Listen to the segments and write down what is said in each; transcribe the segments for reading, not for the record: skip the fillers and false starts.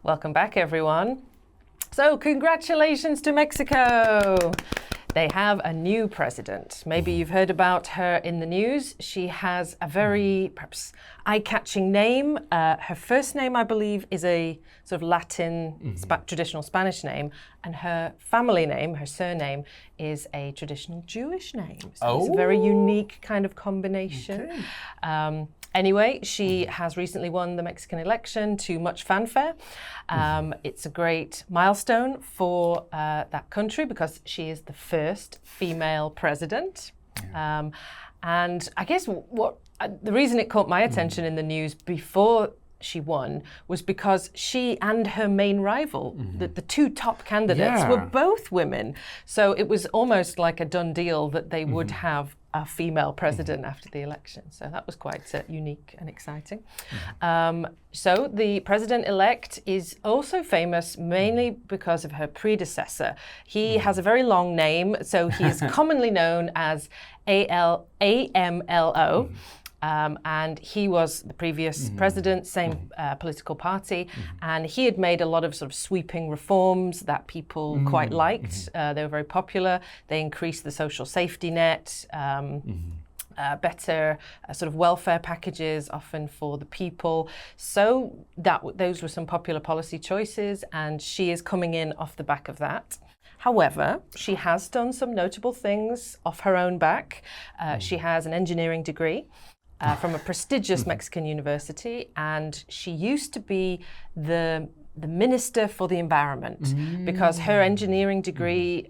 Welcome back, everyone. So, congratulations to Mexico. They have a new president. Maybe you've heard about her in the news. She has a very, perhaps, eye-catching name. Her first name, I believe, is a sort of Latin, traditional Spanish name. And her family name, her surname, is a traditional Jewish name. So it's a very unique kind of combination. Okay. Anyway, she has recently won the Mexican election to much fanfare. It's a great milestone for that country because she is the first female president. And I guess the reason it caught my attention in the news before she won was because she and her main rival, the two top candidates, were both women. So it was almost like a done deal that they would have a female president after the election. So that was quite unique and exciting. So the president-elect is also famous mainly because of her predecessor. He has a very long name, so he's commonly known as AMLO. And he was the previous president, same political party, and he had made a lot of sort of sweeping reforms that people quite liked. They were very popular. They increased the social safety net, better sort of welfare packages, often for the people. So those were some popular policy choices, and she is coming in off the back of that. However, she has done some notable things off her own back. She has an engineering degree from a prestigious Mexican university, and she used to be the Minister for the Environment because her engineering degree,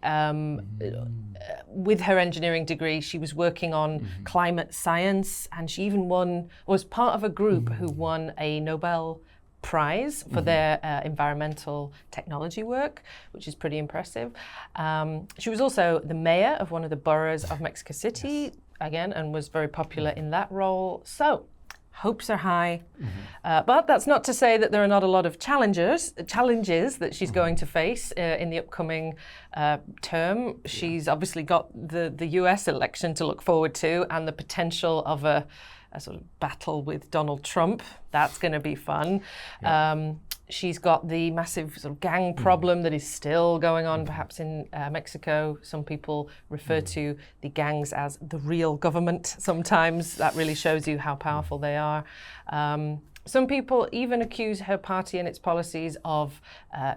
with her engineering degree, she was working on climate science, and she even was part of a group who won a Nobel Prize for their environmental technology work, which is pretty impressive. She was also the mayor of one of the boroughs of Mexico City, again, and was very popular in that role. So hopes are high. But that's not to say that there are not a lot of challenges that she's going to face in the upcoming term. She's obviously got the US election to look forward to and the potential of a sort of battle with Donald Trump. That's going to be fun. She's got the massive sort of gang problem that is still going on, perhaps in Mexico. Some people refer to the gangs as the real government sometimes. That really shows you how powerful they are. Some people even accuse her party and its policies of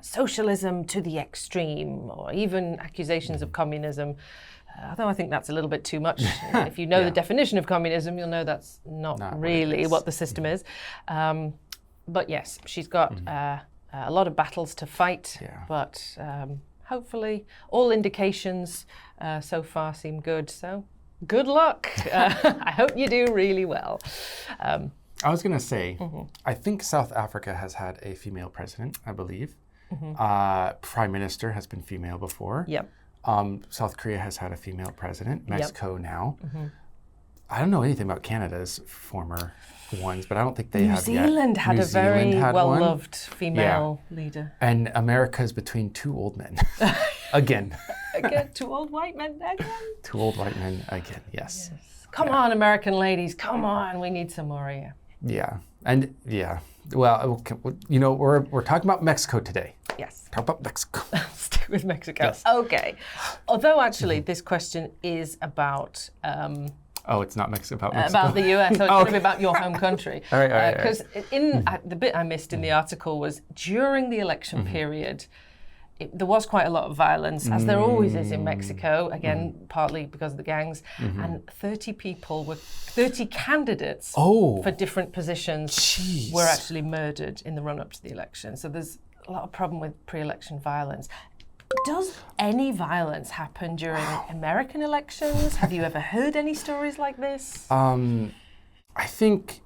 socialism to the extreme, or even accusations of communism. Although I think that's a little bit too much. If you know the definition of communism, you'll know that's not really what the system is. But yes, she's got a lot of battles to fight, but hopefully all indications so far seem good. So good luck. I hope you do really well. I was going to say, I think South Africa has had a female president, I believe. Prime Minister has been female before. Yep. South Korea has had a female president. Mexico now. I don't know anything about Canada's former ones, but I don't think they have yet. New Zealand had a very well-loved female leader. And America's between two old men. Again. Two old white men again. Two old white men again, yes. Come on, American ladies, come on. We need some more of you. Yeah. And well, you know, we're talking about Mexico today. Yes. Talk about Mexico. Stick with Mexico. Yes. Okay. Although actually this question is about... it's not about Mexico. About the US, so it's going to be about your home country. All right. Because the bit I missed in the article was during the election period, there was quite a lot of violence, as there always is in Mexico, again, partly because of the gangs, and 30 candidates for different positions were actually murdered in the run-up to the election. So there's a lot of problem with pre-election violence. Does any violence happen during American elections? Have you ever heard any stories like this? I think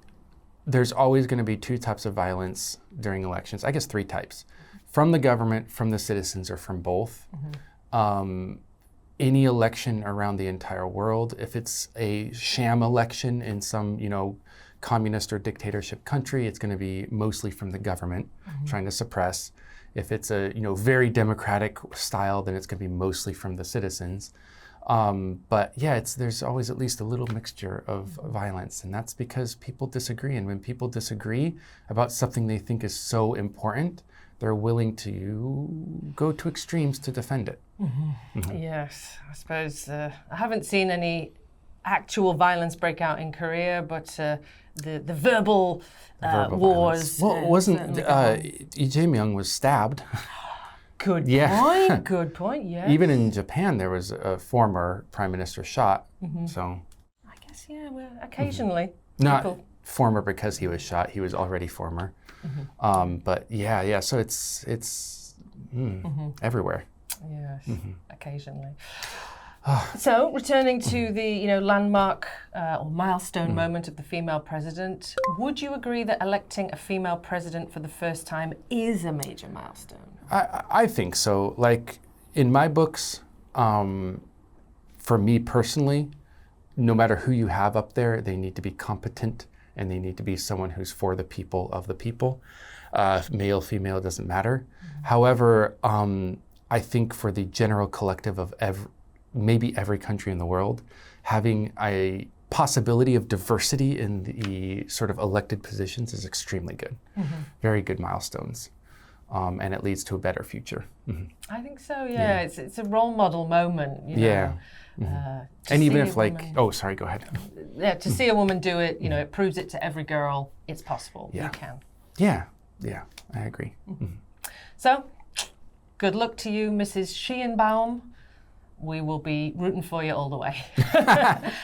there's always going to be two types of violence during elections. I guess three types. From the government, from the citizens, or from both. Any election around the entire world, if it's a sham election in some, communist or dictatorship country, it's going to be mostly from the government trying to suppress. If it's a very democratic style, then it's going to be mostly from the citizens. But yeah, there's always at least a little mixture of violence, and that's because people disagree. And when people disagree about something they think is so important, they're willing to go to extremes to defend it. Yes, I suppose I haven't seen any actual violence break out in Korea, but the verbal wars. Violence. Well, it wasn't Lee Jae-myung was stabbed. Good Yeah. point. Good point. Yes. Even in Japan, there was a former prime minister shot. So I guess well, occasionally. not people- former because he was shot. He was already former. But yeah. So it's everywhere. Yes, occasionally. So, returning to the landmark or milestone moment of the female president, would you agree that electing a female president for the first time is a major milestone? I think so. Like in my books, for me personally, no matter who you have up there, they need to be competent and they need to be someone who's for the people, of the people. Male, female, doesn't matter. However, I think for the general collective of maybe every country in the world, having a possibility of diversity in the sort of elected positions is extremely good. Very good milestones. And it leads to a better future. I think so, yeah. It's a role model moment, you know. Yeah. And even if sorry, go ahead. Yeah, to see a woman do it, it proves it to every girl, it's possible, you can. Yeah, I agree. So, good luck to you, Mrs. Sheehanbaum. We will be rooting for you all the way.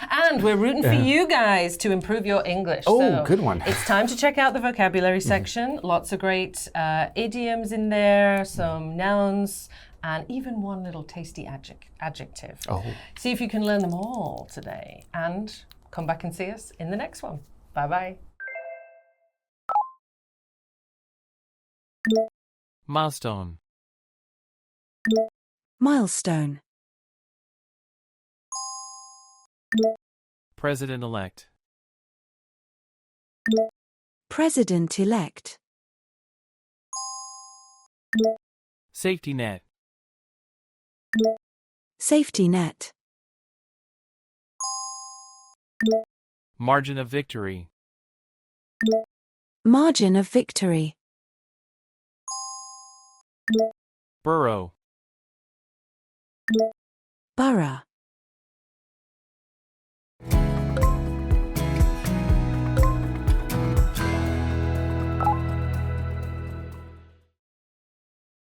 And we're rooting for you guys to improve your English. Oh, so good one. It's time to check out the vocabulary section. Lots of great idioms in there, some nouns, and even one little tasty adjective. Oh. See if you can learn them all today. And come back and see us in the next one. Bye-bye. Milestone. Milestone. President-elect. President-elect. Safety net. Safety net. Margin of victory. Margin of victory. Borough. Borough.